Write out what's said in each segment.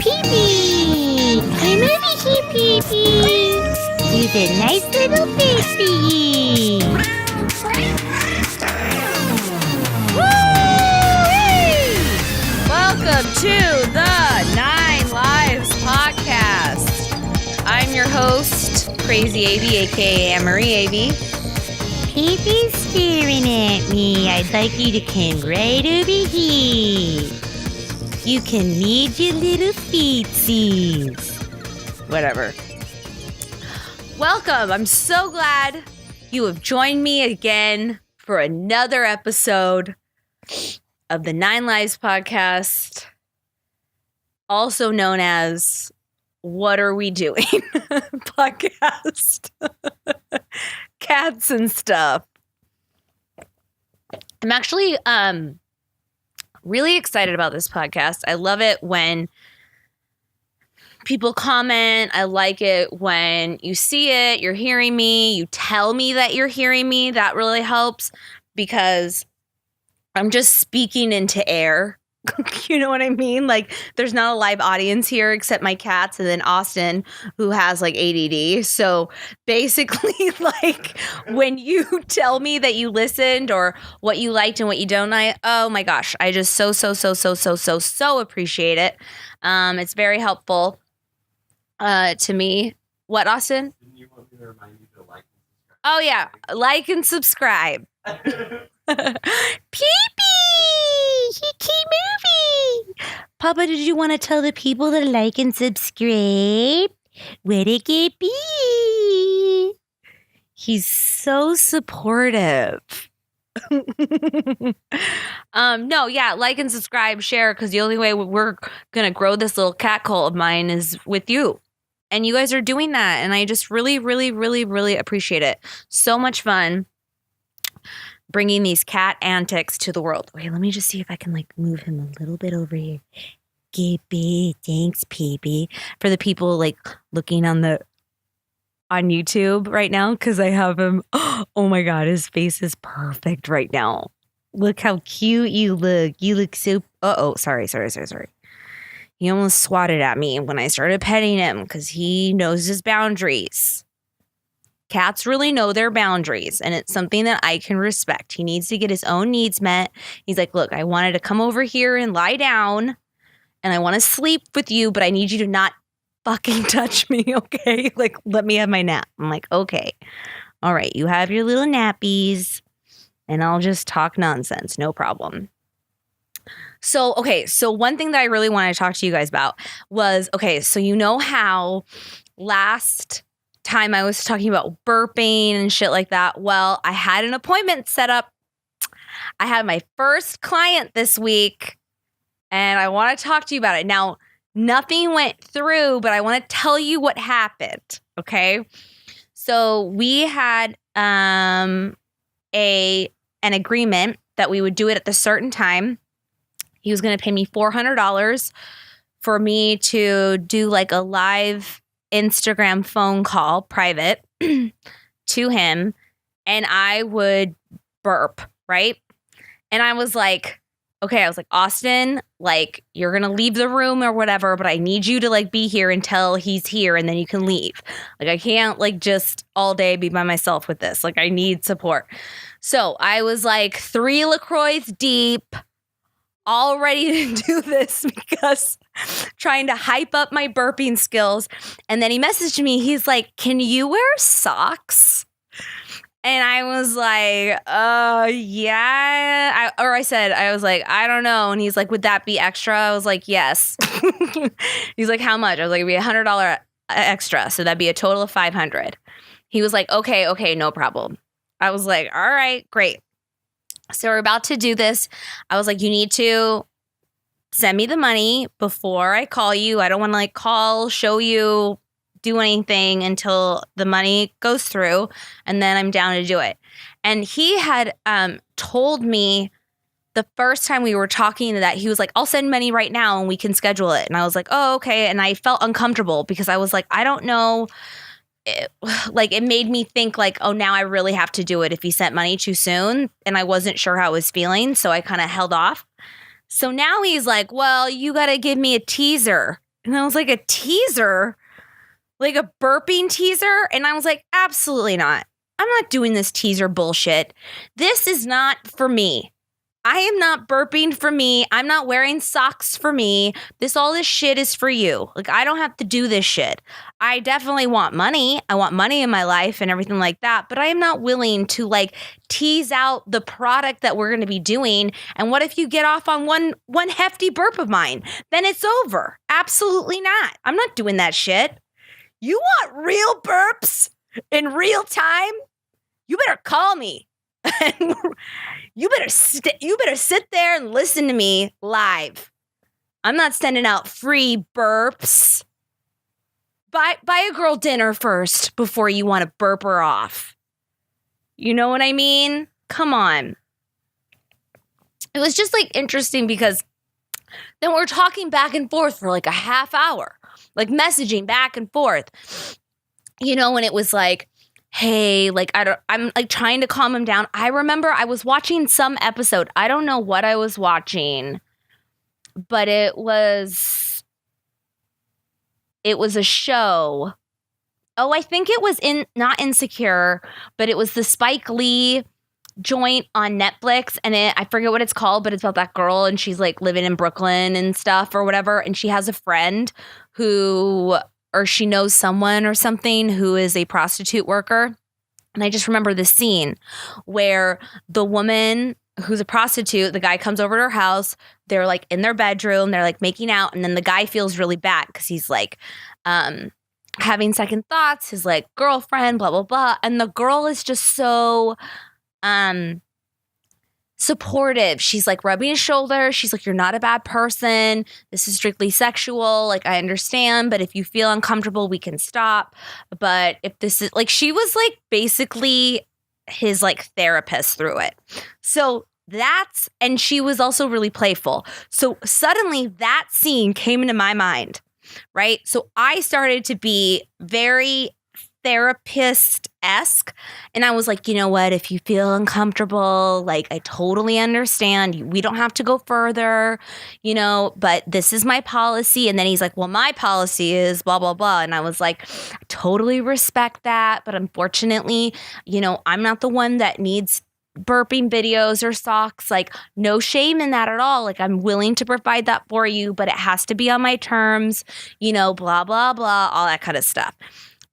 Pee-pee! Come over here, Pee-pee! You're the nice little baby! Woo! Welcome to the 9 Lives Podcast. I'm your host, Crazy Avey, aka Anne-Marie Avey. Pee-pee's staring at me. I'd like you to come right over here. You can need your little feetsies. Whatever. Welcome. I'm so glad you have joined me again for another episode of the 9 Lives Podcast, also known as What Are We Doing podcast. Cats and stuff. I'm actually really excited about this podcast. I love it when people comment. I like it when you see it, you're hearing me, you tell me that you're hearing me. That really helps because I'm just speaking into air. You know what I mean? Like, there's not a live audience here except my cats and then Austin, who has like ADD. So basically, like, when you tell me that you listened or what you liked and what you don't like, oh my gosh, I just so appreciate it. It's very helpful to me. What, Austin? Didn't you want me to remind you to like and subscribe? Oh yeah, like and subscribe. Pee-pee! He keep moving! Papa, did you want to tell the people to like and subscribe? Where'd it get be? He's so supportive. No, yeah, like and subscribe, share, because the only way we're gonna grow this little cat cult of mine is with you. And you guys are doing that, and I just really appreciate it. So much fun bringing these cat antics to the world. Wait, let me just see if I can like move him a little bit over here. Gippy, thanks, Pee-pee. For the people like looking on YouTube right now, because I have him. Oh my God, his face is perfect right now. Look how cute you look. You look so. Sorry. He almost swatted at me when I started petting him because he knows his boundaries. Cats really know their boundaries, and it's something that I can respect. He needs to get his own needs met. He's like, look, I wanted to come over here and lie down, and I want to sleep with you, but I need you to not fucking touch me, okay? Like, let me have my nap. I'm like, okay. All right, you have your little nappies, and I'll just talk nonsense. No problem. So one thing that I really wanted to talk to you guys about was, so you know how last time I was talking about burping and shit like that. Well, I had an appointment set up. I had my first client this week, and I want to talk to you about it. Now, nothing went through, but I want to tell you what happened, okay? So we had an agreement that we would do it at the certain time. He was going to pay me $400 for me to do like a live Instagram phone call, private, to him, and I would burp, right? And I was like, Austin, like, you're going to leave the room or whatever, but I need you to like be here until he's here and then you can leave. Like, I can't like just all day be by myself with this. Like, I need support. So I was like 3 LaCroix deep, all ready to do this because trying to hype up my burping skills. And then he messaged me. He's like, can you wear socks? And I was like, yeah. I was like, I don't know. And he's like, would that be extra? I was like, yes. He's like, how much? I was like, it'd be $100 extra. So that'd be a total of $500. He was like, okay, no problem. I was like, all right, great. So we're about to do this. I was like, you need to send me the money before I call you. I don't want to like call, show you, do anything until the money goes through, and then I'm down to do it. And he had told me the first time we were talking that he was like, I'll send money right now and we can schedule it. And I was like, oh, okay. And I felt uncomfortable because I was like, I don't know. It made me think like, oh, now I really have to do it if he sent money too soon. And I wasn't sure how I was feeling. So I kind of held off. So now he's like, well, you got to give me a teaser And I was like, a teaser? Like a burping teaser? And I was like, absolutely not. I'm not doing this teaser bullshit. This is not for me. I am not burping for me. I'm not wearing socks for me. All this shit is for you. Like, I don't have to do this shit. I definitely want money. I want money in my life and everything like that. But I am not willing to like tease out the product that we're going to be doing. And what if you get off on one hefty burp of mine? Then it's over. Absolutely not. I'm not doing that shit. You want real burps in real time? You better call me. You better sit there and listen to me live. I'm not sending out free burps. Buy a girl dinner first before you want to burp her off. You know what I mean? Come on. It was just like interesting because then we're talking back and forth for like a half hour, like messaging back and forth. You know, and it was like, hey, like, I'm like trying to calm him down. I remember I was watching some episode. I don't know what I was watching, but it was a show. Oh, I think it was not Insecure, but it was the Spike Lee joint on Netflix. And I forget what it's called, but it's about that girl and she's like living in Brooklyn and stuff or whatever. And she has a friend or she knows someone or something who is a prostitute worker. And I just remember this scene where the woman who's a prostitute, the guy comes over to her house. They're like in their bedroom. They're like making out. And then the guy feels really bad because he's like having second thoughts. His like girlfriend, blah, blah, blah. And the girl is just so supportive. She's like rubbing his shoulder. She's like, you're not a bad person. This is strictly sexual. Like, I understand, but if you feel uncomfortable, we can stop. But if this is like, she was like basically his like therapist through it. So and she was also really playful. So suddenly that scene came into my mind, right? So I started to be very therapist-esque. And I was like, you know what? If you feel uncomfortable, like I totally understand. We don't have to go further, you know, but this is my policy. And then he's like, well, my policy is blah, blah, blah. And I was like, I totally respect that. But unfortunately, you know, I'm not the one that needs burping videos or socks. Like, no shame in that at all. Like, I'm willing to provide that for you, but it has to be on my terms, you know, blah, blah, blah, all that kind of stuff.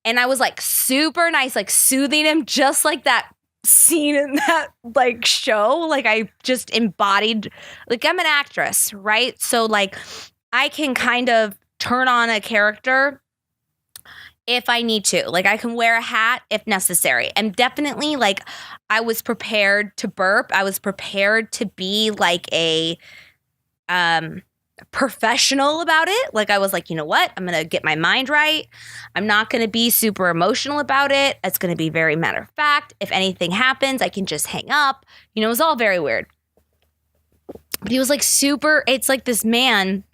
And I was like super nice, like soothing him, just like that scene in that like show. Like, I just embodied, like, I'm an actress, right? So like I can kind of turn on a character if I need to. Like, I can wear a hat if necessary. And definitely, like, I was prepared to burp. I was prepared to be like a professional about it. Like, I was like, you know what? I'm going to get my mind right. I'm not going to be super emotional about it. It's going to be very matter of fact. If anything happens, I can just hang up. You know, it was all very weird. But he was like it's like this man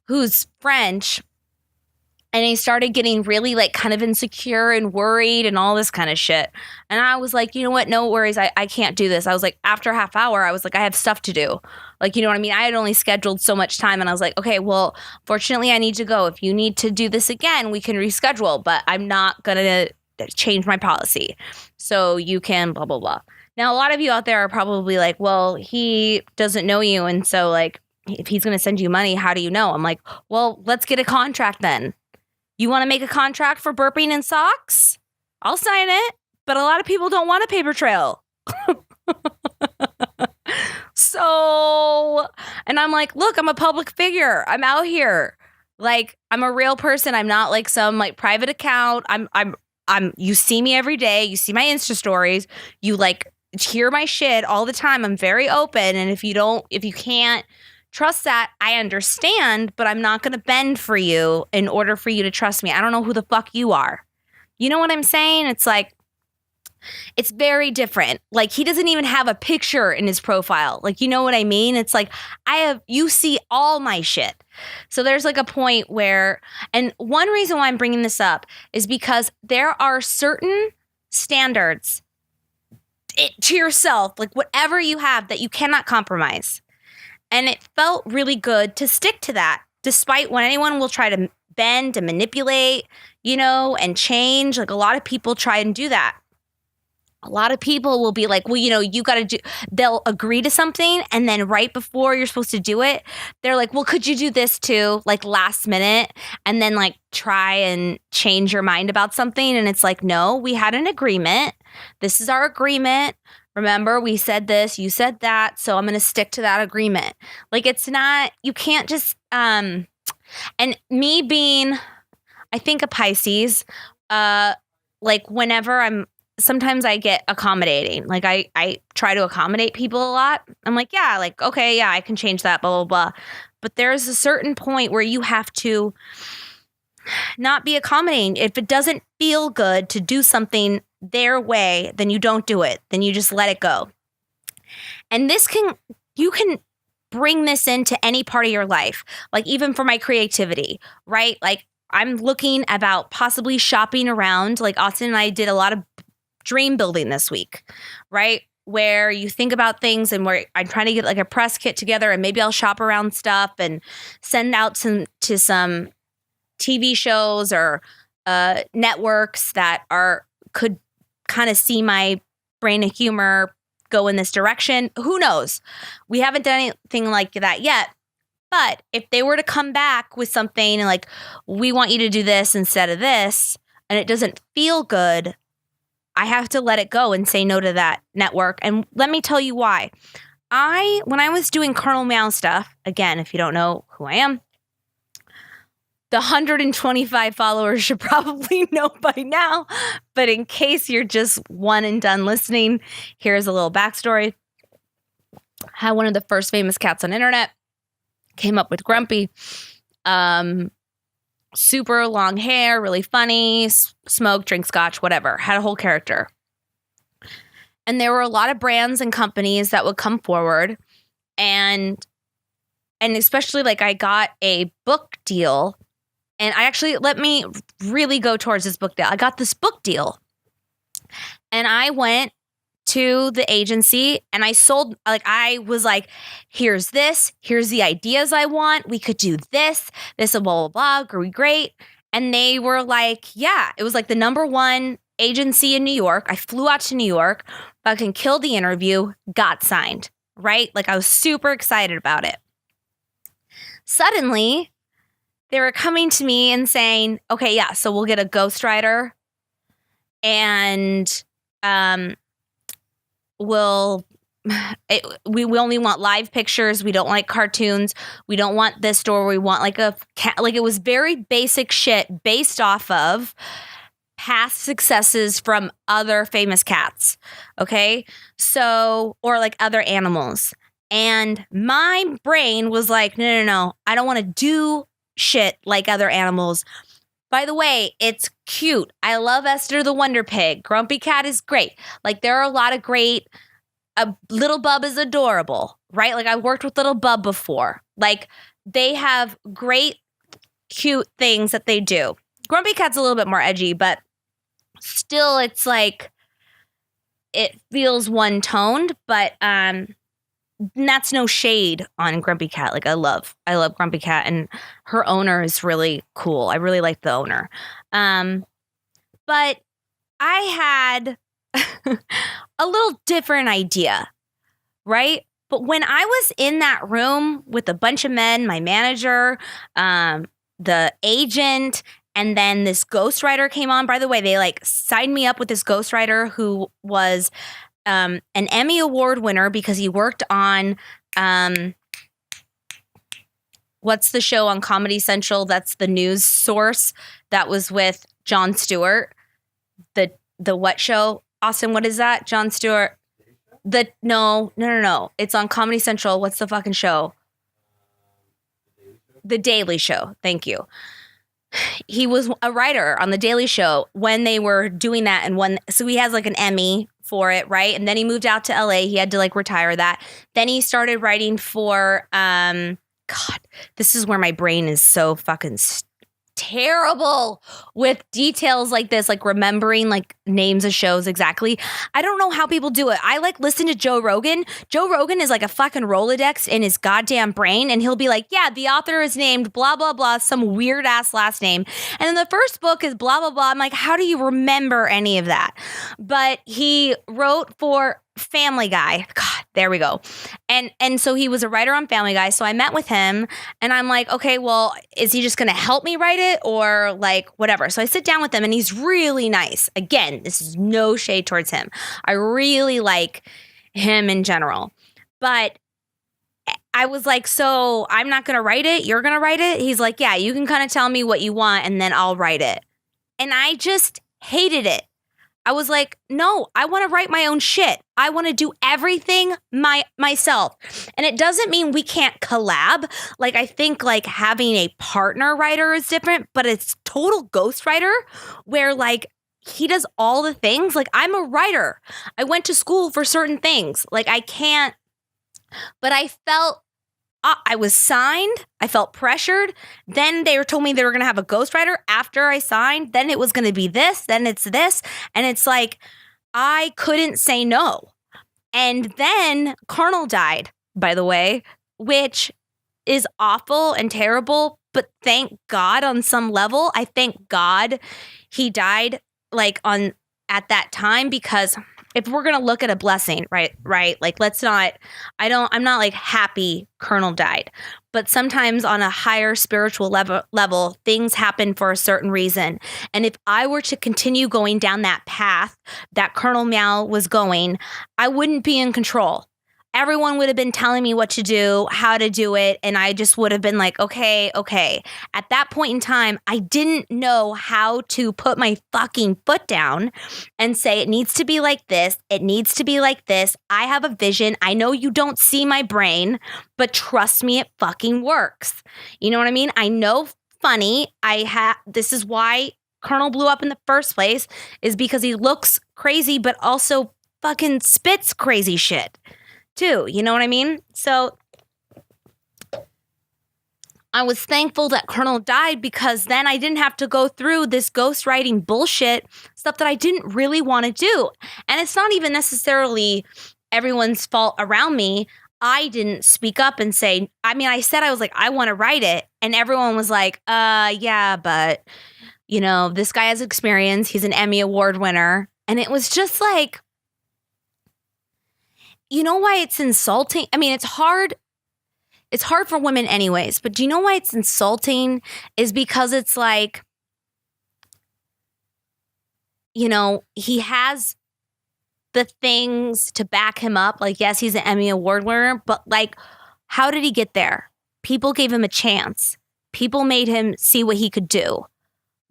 who's French. And he started getting really like kind of insecure and worried and all this kind of shit. And I was like, you know what? No worries. I can't do this. I was like, after a half hour, I was like, I have stuff to do. Like, you know what I mean? I had only scheduled so much time. And I was like, okay, well, fortunately, I need to go. If you need to do this again, we can reschedule. But I'm not going to change my policy. So you can blah, blah, blah. Now, a lot of you out there are probably like, well, he doesn't know you. And so like, if he's going to send you money, how do you know? I'm like, well, let's get a contract then. You want to make a contract for burping in socks? I'll sign it. But a lot of people don't want a paper trail. So, and I'm like, look, I'm a public figure. I'm out here. Like, I'm a real person. I'm not like some like private account. You see me every day. You see my Insta stories. You like hear my shit all the time. I'm very open. And if you can't trust that, I understand, but I'm not going to bend for you in order for you to trust me. I don't know who the fuck you are. You know what I'm saying? It's like, it's very different. Like, he doesn't even have a picture in his profile. Like, you know what I mean? It's like, you see all my shit. So there's like a point where, and one reason why I'm bringing this up is because there are certain standards to yourself, like whatever you have, that you cannot compromise. And it felt really good to stick to that. despite when anyone will try to bend and manipulate, and change, like a lot of people try and do that. A lot of people will be like, well, you got to do, they'll agree to something. And then right before you're supposed to do it, they're like, well, could you do this too? Like last minute. And then like try and change your mind about something. And it's like, no, we had an agreement. This is our agreement. Remember, we said this, you said that. So I'm going to stick to that agreement. Like it's not, you can't just, and me being, I think a Pisces, like whenever sometimes I get accommodating. Like I try to accommodate people a lot. I'm like, yeah, like, okay, yeah, I can change that, blah, blah, blah. But there's a certain point where you have to not be accommodating. If it doesn't feel good to do something their way, then you don't do it. Then you just let it go. And you can bring this into any part of your life. Like even for my creativity, right? Like I'm looking about possibly shopping around. Like Austin and I did a lot of dream building this week, right? Where you think about things and where I'm trying to get like a press kit together and maybe I'll shop around stuff and send out to some TV shows or networks that could kind of see my brain of humor go in this direction. Who knows? We haven't done anything like that yet. But if they were to come back with something like, we want you to do this instead of this, and it doesn't feel good, I have to let it go and say no to that network. And let me tell you why. When I was doing Colonel Meow stuff, again, if you don't know who I am, the 125 followers should probably know by now. But in case you're just one and done listening, here's a little backstory. Had one of the first famous cats on internet. Came up with Grumpy. Super long hair, really funny, smoke, drink scotch, whatever. Had a whole character. And there were a lot of brands and companies that would come forward. And especially like I got a book deal. And let me really go towards this book deal. I got this book deal. And I went to the agency and I was like, here's the ideas I want. We could do this and blah, blah, blah, great. And they were like, yeah, it was like the #1 agency in New York. I flew out to New York, fucking killed the interview, got signed, right? Like I was super excited about it. Suddenly, they were coming to me and saying, okay, yeah, so we'll get a ghostwriter and we only want live pictures. We don't like cartoons. We don't want this story. We want like a cat. Like it was very basic shit based off of past successes from other famous cats. Okay. So, or like other animals. And my brain was like, no. I don't want to do shit like other animals. By the way, it's cute. I love Esther the Wonder Pig. Grumpy Cat is great. Like there are a lot of great, Little Bub is adorable, right? Like I worked with Little Bub before. Like they have great, cute things that they do. Grumpy Cat's a little bit more edgy, but still it's like, it feels one-toned, but that's no shade on Grumpy Cat. Like I love Grumpy Cat, and her owner is really cool. I really like the owner. But I had a little different idea, right? But when I was in that room with a bunch of men, my manager, the agent, and then this ghostwriter came on. By the way, they like signed me up with this ghostwriter who was an Emmy Award winner because he worked on what's the show on Comedy Central that's the news source that was with Jon Stewart, the what show? Austin, what is that? Jon Stewart. No. It's on Comedy Central. What's the fucking show? The Daily Show. Thank you. He was a writer on The Daily Show when they were doing that, and so he has like an Emmy for it, right? And then he moved out to LA. He had to like retire that. Then he started writing for God, this is where my brain is so fucking terrible with details like this, like remembering like names of shows exactly. I don't know how people do it. I like listen to Joe Rogan. Joe Rogan is like a fucking Rolodex in his goddamn brain, and he'll be like, yeah, the author is named blah, blah, blah, some weird ass last name. And then the first book is blah, blah, blah. I'm like, how do you remember any of that? But he wrote for Family Guy. God, there we go. And so he was a writer on Family Guy. So I met with him and I'm like, okay, well, is he just going to help me write it or like whatever? So I sit down with him and he's really nice. Again, this is no shade towards him. I really like him in general. But I was like, so I'm not going to write it. You're going to write it. He's like, yeah, you can kind of tell me what you want and then I'll write it. And I just hated it. I was like, no, I want to write my own shit. I want to do everything myself. And it doesn't mean we can't collab. Like, I think like having a partner writer is different, but it's total ghostwriter where like he does all the things. Like, I'm a writer. I went to school for certain things. Like, I can't, but I felt I was signed. I felt pressured. Then they told me they were going to have a ghostwriter after I signed. Then it was going to be this. Then it's this. And it's like, I couldn't say no. And then Colonel died, by the way, which is awful and terrible. But thank God on some level, I thank God he died like at that time, because if we're going to look at a blessing, right? Like, I'm not like happy Colonel died, but sometimes on a higher spiritual level, things happen for a certain reason. And if I were to continue going down that path that Colonel Meow was going, I wouldn't be in control. Everyone would have been telling me what to do, how to do it. And I just would have been like, okay. At that point in time, I didn't know how to put my fucking foot down and say, it needs to be like this. It needs to be like this. I have a vision. I know you don't see my brain, but trust me, it fucking works. You know what I mean? I know funny. This is why Colonel blew up in the first place, is because he looks crazy, but also fucking spits crazy shit too. You know what I mean? So I was thankful that Colonel died, because then I didn't have to go through this ghostwriting bullshit stuff that I didn't really want to do. And it's not even necessarily everyone's fault around me. I didn't speak up and say, I said, I was like, I want to write it. And everyone was like, yeah, but you know, this guy has experience. He's an Emmy Award winner. And it was just like, you know why it's insulting? I mean, it's hard. It's hard for women anyways, but do you know why it's insulting? Is because it's like, you know, he has the things to back him up. Like, yes, he's an Emmy Award winner, but like, how did he get there? People gave him a chance. People made him see what he could do.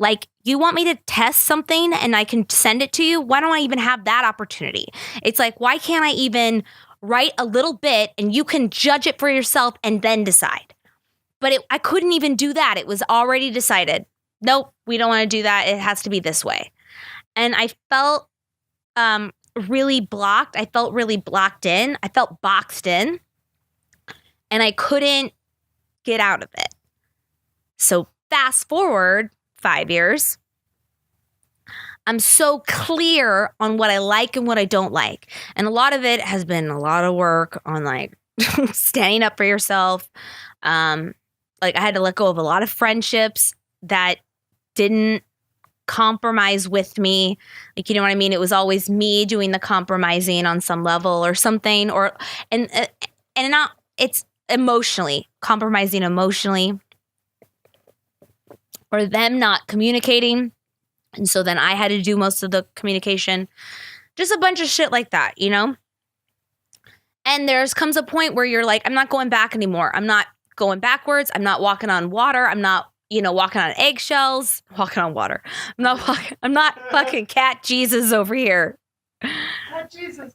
Like, you want me to test something and I can send it to you? Why don't I even have that opportunity? It's like, why can't I even write a little bit and you can judge it for yourself and then decide? But I couldn't even do that. It was already decided. Nope, we don't want to do that. It has to be this way. And I felt really blocked. I felt really blocked in. I felt boxed in. And I couldn't get out of it. So fast forward 5 years, I'm so clear on what I like and what I don't like. And a lot of it has been a lot of work on like standing up for yourself. Like, I had to let go of a lot of friendships that didn't compromise with me. Like, you know what I mean? It was always me doing the compromising on some level or something, and not, it's emotionally, compromising emotionally, or them not communicating. And so then I had to do most of the communication, just a bunch of shit like that, you know? And comes a point where you're like, I'm not going back anymore. I'm not going backwards. I'm not walking on water. I'm not, walking on eggshells, walking on water. I'm not fucking Cat Jesus over here. Cat Jesus.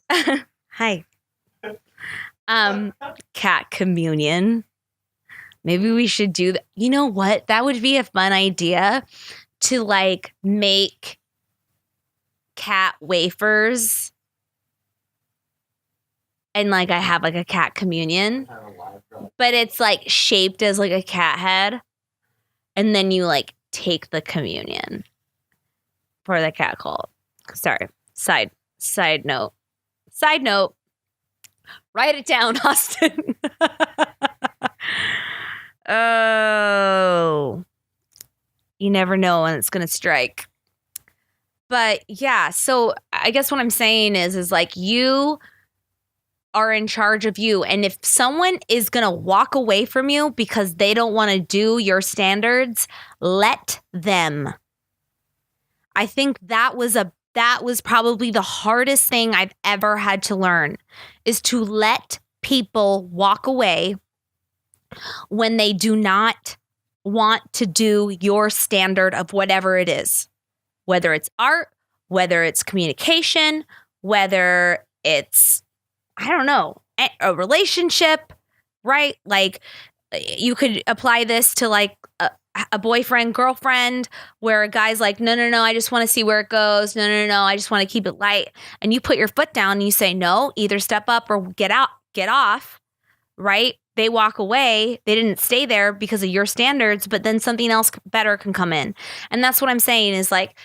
Hi. Cat communion. Maybe we should do that. You know what? That would be a fun idea, to like make cat wafers. And like, I have like a cat communion, but it's like shaped as like a cat head. And then you like take the communion for the cat cult. Sorry. Side note. Side note. Write it down, Austin. Oh. You never know when it's going to strike. But yeah, so I guess what I'm saying is like you are in charge of you. And if someone is going to walk away from you because they don't want to do your standards, let them. I think that was probably the hardest thing I've ever had to learn, is to let people walk away when they do not want to do your standard of whatever it is, whether it's art, whether it's communication, whether it's, I don't know, a relationship, right? Like you could apply this to like a boyfriend, girlfriend, where a guy's like, no, I just want to see where it goes. No, I just want to keep it light. And you put your foot down and you say, no, either step up or get off, right? They walk away. They didn't stay there because of your standards, but then something else better can come in. And that's what I'm saying is like,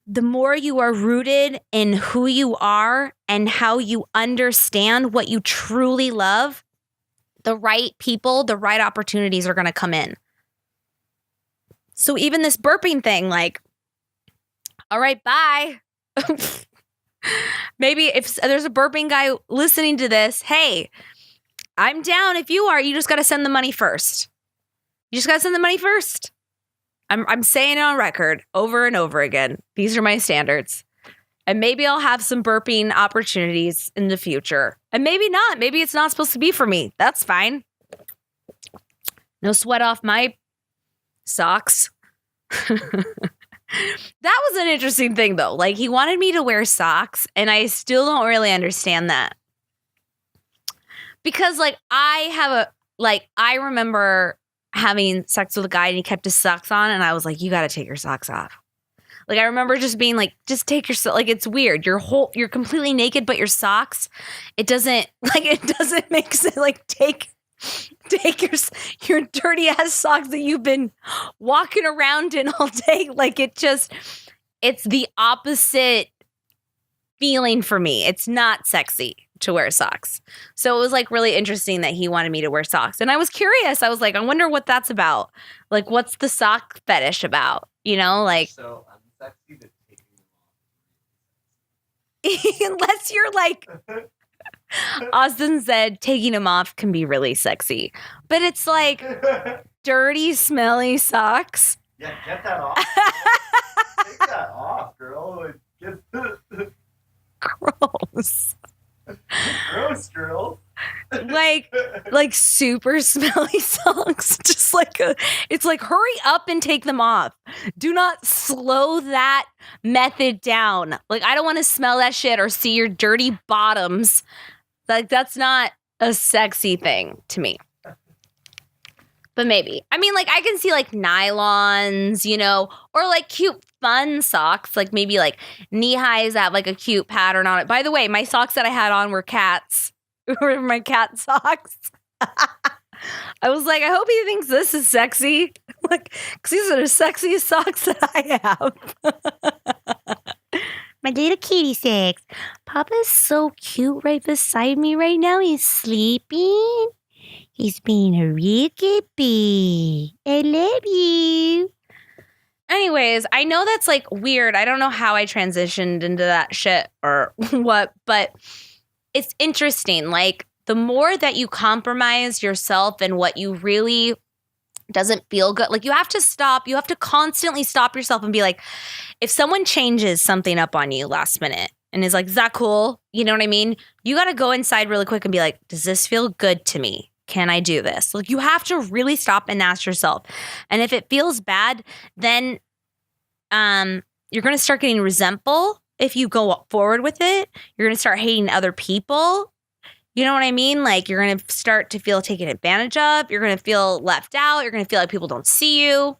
the more you are rooted in who you are and how you understand what you truly love, the right people, the right opportunities are going to come in. So even this burping thing, like, all right, bye. Maybe if there's a burping guy listening to this, hey, I'm down if you are. You just got to send the money first. I'm saying it on record over and over again. These are my standards. And maybe I'll have some burping opportunities in the future. And maybe not. Maybe it's not supposed to be for me. That's fine. No sweat off my socks. That was an interesting thing, though. Like, he wanted me to wear socks, and I still don't really understand that. Because, like, I remember having sex with a guy and he kept his socks on, and I was like, you got to take your socks off. Like, I remember just being like, just take your, like, it's weird. You're completely naked, but your socks, it doesn't make sense. Like, take your dirty ass socks that you've been walking around in all day. Like, it's the opposite feeling for me. It's not sexy to wear socks. So it was like really interesting that he wanted me to wear socks. And I was curious. I was like, I wonder what that's about. Like, what's the sock fetish about? You know, like. So unsexy that taking them off. Unless you're like. Austin said taking them off can be really sexy. But it's like dirty, smelly socks. Yeah, get that off. Take that off, girl. Gross. Gross, girl. like super smelly socks. Just like it's like, hurry up and take them off. Do not slow that method down. Like, I don't want to smell that shit or see your dirty bottoms. Like, that's not a sexy thing to me. But maybe. I mean, like, I can see like nylons, you know, or like cute fun socks, like maybe like knee highs that have like a cute pattern on it. By the way, my socks that I had on were cats. Were my cat socks. I was like, I hope he thinks this is sexy. Like, because these are the sexiest socks that I have. My little kitty socks. Papa's so cute right beside me right now. He's sleeping. He's being a real good boy. I love you. Anyways, I know that's like weird. I don't know how I transitioned into that shit or what, but it's interesting. Like, the more that you compromise yourself and what you really doesn't feel good, like, you have to constantly stop yourself and be like, if someone changes something up on you last minute and is like, is that cool? You know what I mean? You got to go inside really quick and be like, does this feel good to me? Can I do this? Like, you have to really stop and ask yourself. And if it feels bad, then you're going to start getting resentful if you go forward with it. You're going to start hating other people. You know what I mean? Like, you're going to start to feel taken advantage of. You're going to feel left out. You're going to feel like people don't see you.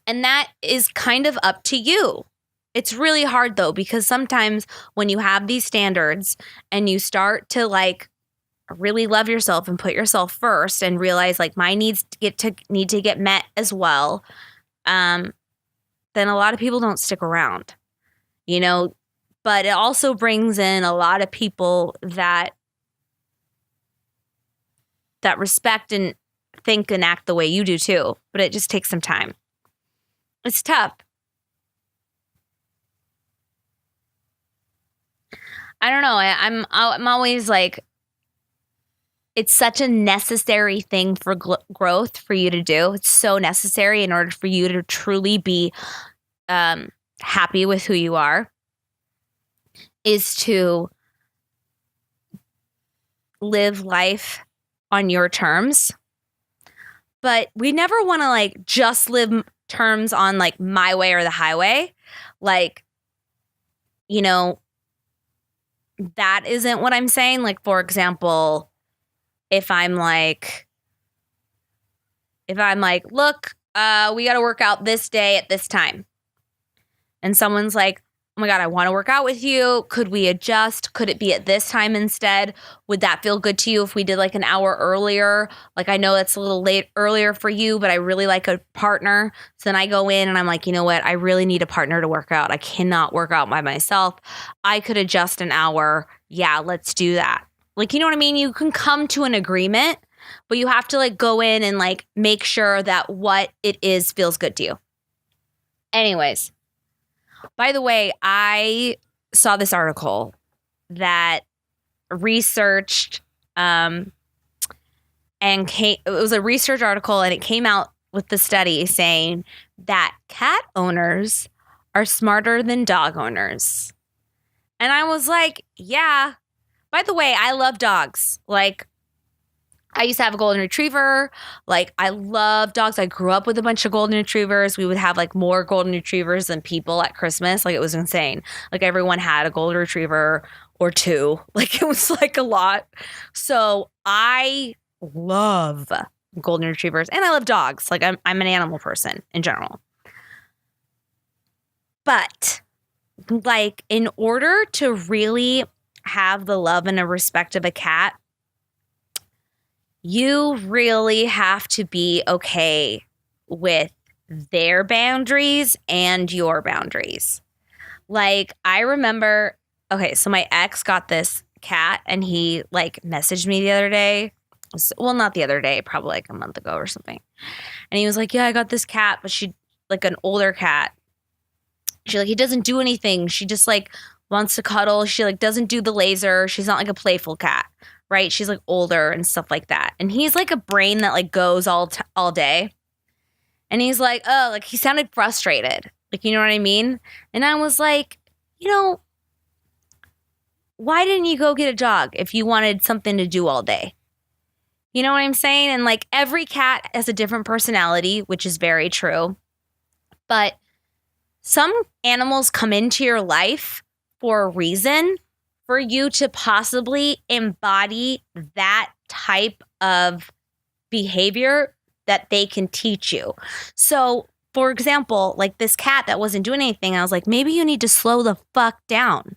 And that is kind of up to you. It's really hard, though, because sometimes when you have these standards and you start to, like, really love yourself and put yourself first and realize like my needs need to get met as well, then a lot of people don't stick around, you know. But it also brings in a lot of people that respect and think and act the way you do too. But it just takes some time. It's tough. I don't know. I'm always like, it's such a necessary thing for growth for you to do. It's so necessary in order for you to truly be happy with who you are, is to live life on your terms. But we never want to like just live terms on like my way or the highway. Like, you know, that isn't what I'm saying. Like, for example, if I'm like, look, we got to work out this day at this time. And someone's like, oh my God, I want to work out with you. Could we adjust? Could it be at this time instead? Would that feel good to you if we did like an hour earlier? Like, I know it's a little late earlier for you, but I really like a partner. So then I go in and I'm like, you know what? I really need a partner to work out. I cannot work out by myself. I could adjust an hour. Yeah, let's do that. Like, you know what I mean? You can come to an agreement, but you have to like go in and like make sure that what it is feels good to you. Anyways, by the way, I saw this article that researched it was a research article, and it came out with the study saying that cat owners are smarter than dog owners. And I was like, yeah. By the way, I love dogs. Like, I used to have a golden retriever. Like, I love dogs. I grew up with a bunch of golden retrievers. We would have like more golden retrievers than people at Christmas. Like, it was insane. Like, everyone had a golden retriever or two. Like, it was like a lot. So I love golden retrievers, and I love dogs. Like, I'm an animal person in general. But like, in order to really have the love and a respect of a cat, you really have to be okay with their boundaries and your boundaries. Like, I remember, okay, so my ex got this cat, and he like messaged me the other day. Well, not the other day, probably like a month ago or something. And he was like, yeah, I got this cat, but she, like, an older cat. She like, he doesn't do anything. She just like wants to cuddle. She like doesn't do the laser. She's not like a playful cat, right? She's like older and stuff like that. And he's like a brain that like goes all day. And he's like, oh, like, he sounded frustrated. Like, you know what I mean? And I was like, you know, why didn't you go get a dog if you wanted something to do all day? You know what I'm saying? And like, every cat has a different personality, which is very true. But some animals come into your life for a reason, for you to possibly embody that type of behavior that they can teach you. So, for example, like this cat that wasn't doing anything, I was like, maybe you need to slow the fuck down.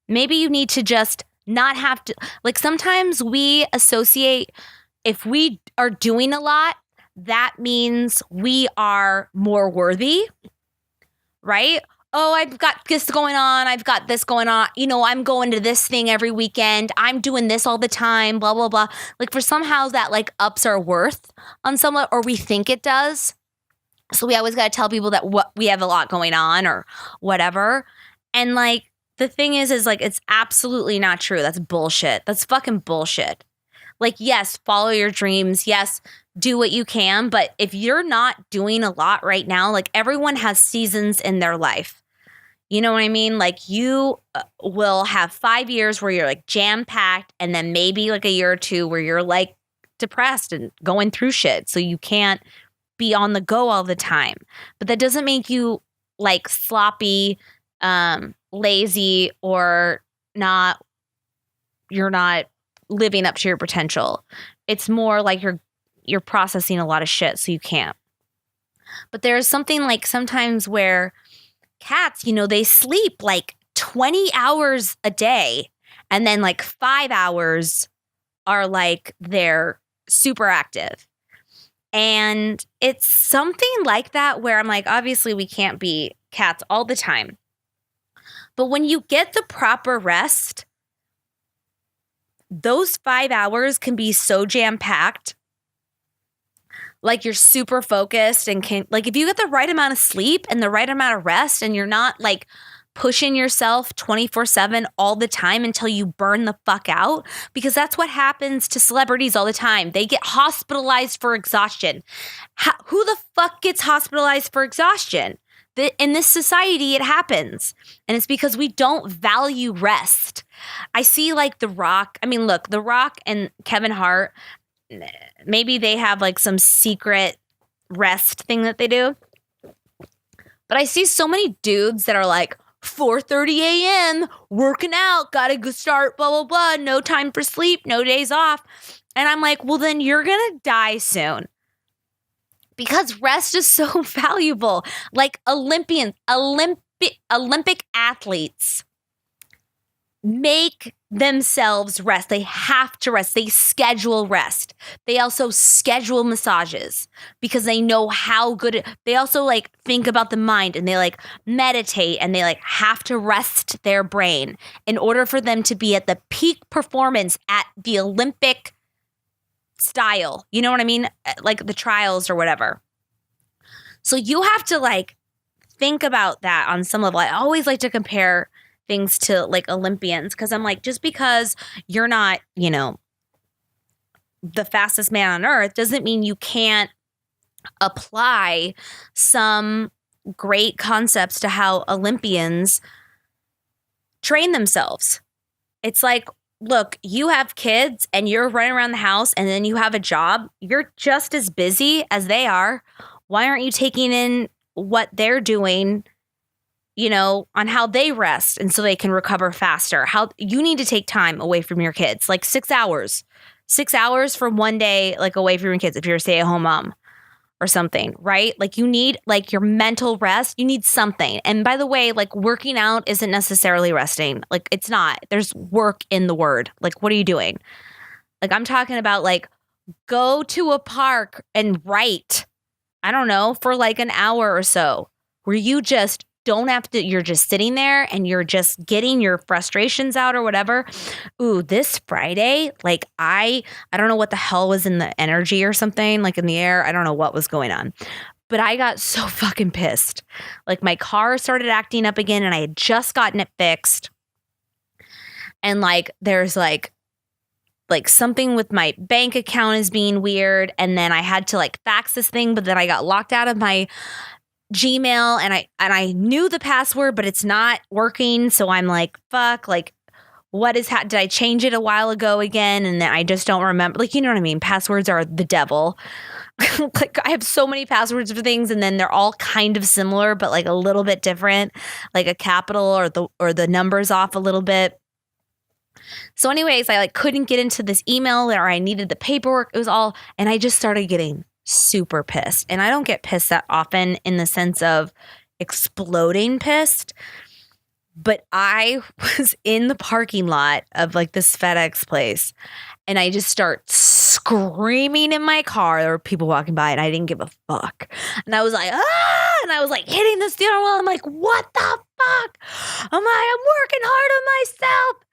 Maybe you need to just not have to, like, sometimes we associate, if we are doing a lot, that means we are more worthy, right? Oh, I've got this going on. I've got this going on. You know, I'm going to this thing every weekend. I'm doing this all the time, blah, blah, blah. Like, for somehow that like ups our worth on someone, or we think it does. So we always got to tell people that we have a lot going on or whatever. And like, the thing is like, it's absolutely not true. That's bullshit. That's fucking bullshit. Like, yes, follow your dreams. Yes, do what you can. But if you're not doing a lot right now, like, everyone has seasons in their life. You know what I mean? Like, you will have 5 years where you're like jam packed, and then maybe like a year or two where you're like depressed and going through shit. So you can't be on the go all the time. But that doesn't make you like sloppy, lazy, or you're not living up to your potential. It's more like you're processing a lot of shit, so you can't. But there's something like sometimes where cats, you know, they sleep like 20 hours a day, and then like 5 hours are like they're super active. And it's something like that where I'm like, obviously we can't be cats all the time. But when you get the proper rest, those 5 hours can be so jam-packed. Like you're super focused and can, like if you get the right amount of sleep and the right amount of rest and you're not like pushing yourself 24/7 all the time until you burn the fuck out, because that's what happens to celebrities all the time. They get hospitalized for exhaustion. Who the fuck gets hospitalized for exhaustion? In this society, it happens. And it's because we don't value rest. I see like The Rock. I mean, look, The Rock and Kevin Hart, maybe they have like some secret rest thing that they do. But I see so many dudes that are like 4:30 a.m. working out, gotta go start, blah, blah, blah, no time for sleep, no days off. And I'm like, well, then you're gonna die soon. Because rest is so valuable. Like Olympic athletes make themselves rest. They have to rest. They schedule rest. They also schedule massages because they know how good they also like think about the mind, and they like meditate, and they like have to rest their brain in order for them to be at the peak performance at the Olympic style. You know what I mean? Like the trials or whatever. So you have to like think about that on some level. I always like to compare things to like Olympians, because I'm like, just because you're not, you know, the fastest man on earth doesn't mean you can't apply some great concepts to how Olympians train themselves. It's like, look, you have kids and you're running around the house and then you have a job. You're just as busy as they are. Why aren't you taking in what they're doing, you know, on how they rest and so they can recover faster? How you need to take time away from your kids, like 6 hours. 6 hours from one day, like away from your kids if you're a stay-at-home mom or something, right? Like you need like your mental rest. You need something. And by the way, like working out isn't necessarily resting. Like it's not. There's work in the word. Like what are you doing? Like I'm talking about like go to a park and write, I don't know, for like an hour or so, where you just don't have to, you're just sitting there and you're just getting your frustrations out or whatever. Ooh, this Friday, like I don't know what the hell was in the energy or something, like in the air. I don't know what was going on, but I got so fucking pissed. Like my car started acting up again and I had just gotten it fixed. And like, there's like something with my bank account is being weird. And then I had to like fax this thing, but then I got locked out of my Gmail and I knew the password, but it's not working. So I'm like, fuck, like what is, did I change it a while ago again? And then I just don't remember, like, you know what I mean? Passwords are the devil. Like I have so many passwords for things and then they're all kind of similar, but like a little bit different, like a capital or the numbers off a little bit. So anyways, I like couldn't get into this email or I needed the paperwork. It was all, and I just started getting super pissed. And I don't get pissed that often in the sense of exploding pissed, but I was in the parking lot of like this FedEx place and I just start screaming in my car. There were people walking by and I didn't give a fuck. And I was like, ah, and I was like hitting the steering wheel. I'm like, what the fuck? I'm working hard on myself.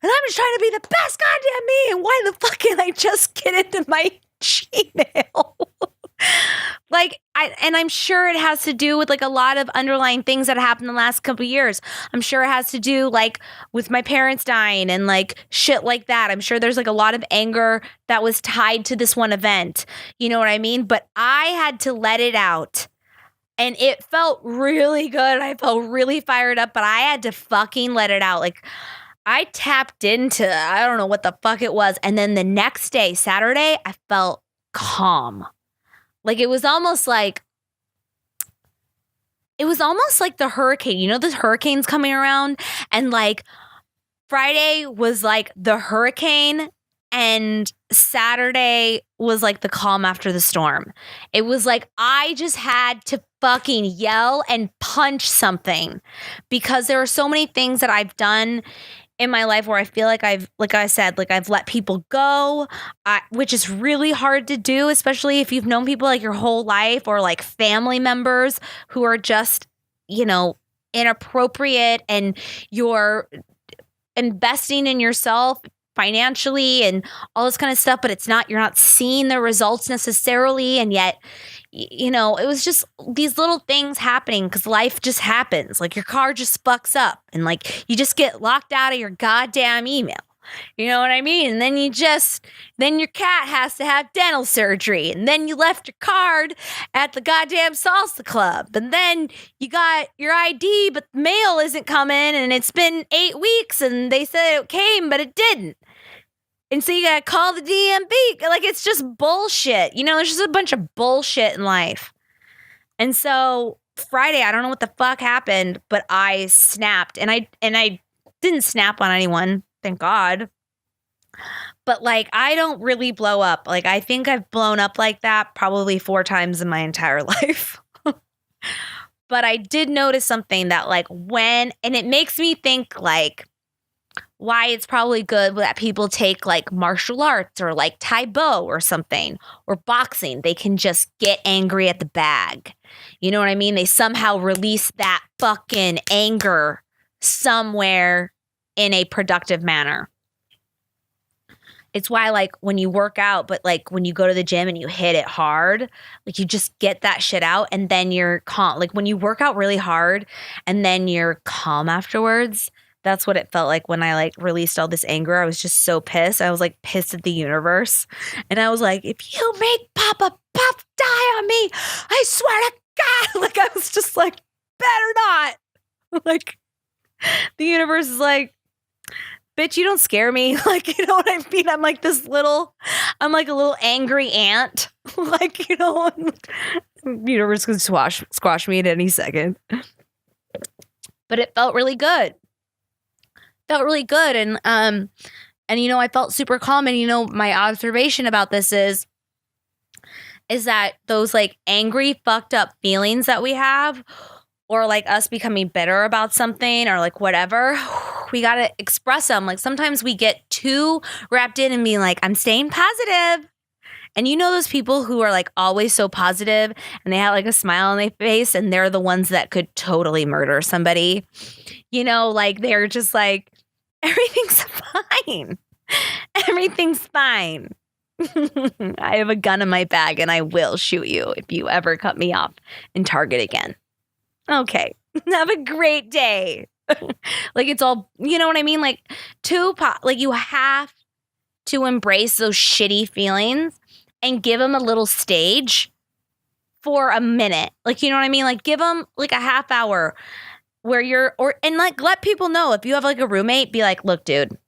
And I'm just trying to be the best goddamn me. And why the fuck can I just get into my Gmail? Like, I'm sure it has to do with like a lot of underlying things that happened in the last couple of years. I'm sure it has to do like with my parents dying and like shit like that. I'm sure there's like a lot of anger that was tied to this one event. You know what I mean? But I had to let it out. And it felt really good. I felt really fired up, but I had to fucking let it out. Like, I tapped into, I don't know what the fuck it was. And then the next day, Saturday, I felt calm. Like it was almost like the hurricane. You know, the hurricane's coming around and like Friday was like the hurricane and Saturday was like the calm after the storm. It was like I just had to fucking yell and punch something because there are so many things that I've done in my life where I feel like I've let people go, which is really hard to do, especially if you've known people like your whole life, or like family members who are just, inappropriate, and you're investing in yourself financially and all this kind of stuff, but you're not seeing the results necessarily. And yet, it was just these little things happening because life just happens. Like your car just fucks up and like you just get locked out of your goddamn email. You know what I mean? And then then your cat has to have dental surgery. And then you left your card at the goddamn salsa club. And then you got your ID, but the mail isn't coming. And it's been 8 weeks and they said it came, but it didn't. And so you got to call the DMV. Like, it's just bullshit. There's just a bunch of bullshit in life. And so Friday, I don't know what the fuck happened, but I snapped. And I didn't snap on anyone. Thank God. But like, I don't really blow up. Like, I think I've blown up like that probably 4 times in my entire life. But I did notice something that like and it makes me think like why it's probably good that people take like martial arts or like Tai Bo or something or boxing. They can just get angry at the bag. You know what I mean? They somehow release that fucking anger somewhere in a productive manner. It's why like when you work out, but like when you go to the gym and you hit it hard, like you just get that shit out and then you're calm. Like when you work out really hard and then you're calm afterwards, that's what it felt like when I like released all this anger. I was just so pissed. I was like pissed at the universe. And I was like, if you make Papa Puff die on me, I swear to God. Like I was just like, better not. Like the universe is like, bitch, you don't scare me. Like, you know what I mean? I'm like a little angry ant. Like, the universe could squash me at any second. But it felt really good. And I felt super calm. And my observation about this is that those like angry, fucked up feelings that we have, or like us becoming bitter about something or like whatever, we got to express them. Like sometimes we get too wrapped in and being like, I'm staying positive. And those people who are like always so positive and they have like a smile on their face and they're the ones that could totally murder somebody. Like they're just like, everything's fine. Everything's fine. I have a gun in my bag and I will shoot you if you ever cut me off in Target again. Okay. Have a great day. Like it's all, you know what I mean? Like you have to embrace those shitty feelings and give them a little stage for a minute. Like, you know what I mean? Like give them like a half hour where and like let people know if you have like a roommate, be like, look, dude,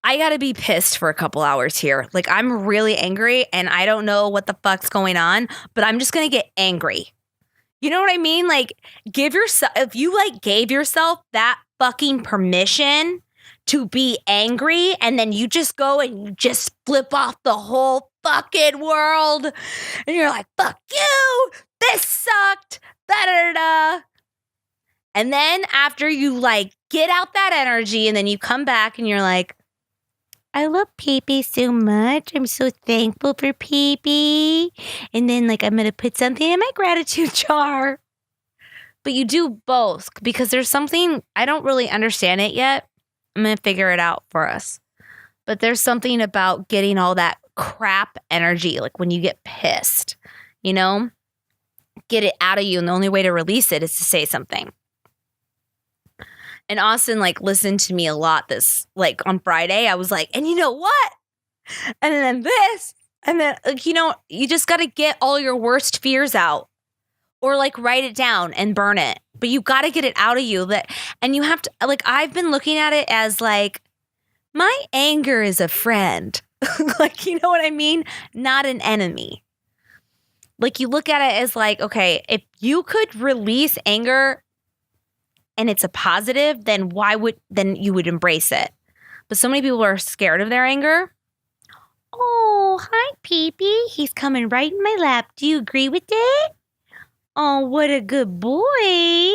I gotta be pissed for a couple hours here. Like I'm really angry and I don't know what the fuck's going on, but I'm just gonna get angry. You know what I mean? Like if you like gave yourself that fucking permission to be angry and then you just go and you just flip off the whole fucking world and you're like, fuck you, this sucked, da-da-da-da. And then after you like get out that energy and then you come back and you're like, I love Pee-Pee so much. I'm so thankful for Pee-Pee. And then like I'm going to put something in my gratitude jar. But you do both because there's something, I don't really understand it yet. I'm going to figure it out for us. But there's something about getting all that crap energy, like when you get pissed, get it out of you. And the only way to release it is to say something. And Austin like listened to me a lot this like on Friday. I was like, and you know what? And then this, and then like, you just got to get all your worst fears out or like write it down and burn it. But you got to get it out of you and you have to like, I've been looking at it as like my anger is a friend. Like, you know what I mean? Not an enemy. Like you look at it as like, okay, if you could release anger and it's a positive, then then you would embrace it. But so many people are scared of their anger. Oh, hi, Pee-Pee. He's coming right in my lap. Do you agree with it? Oh, what a good boy.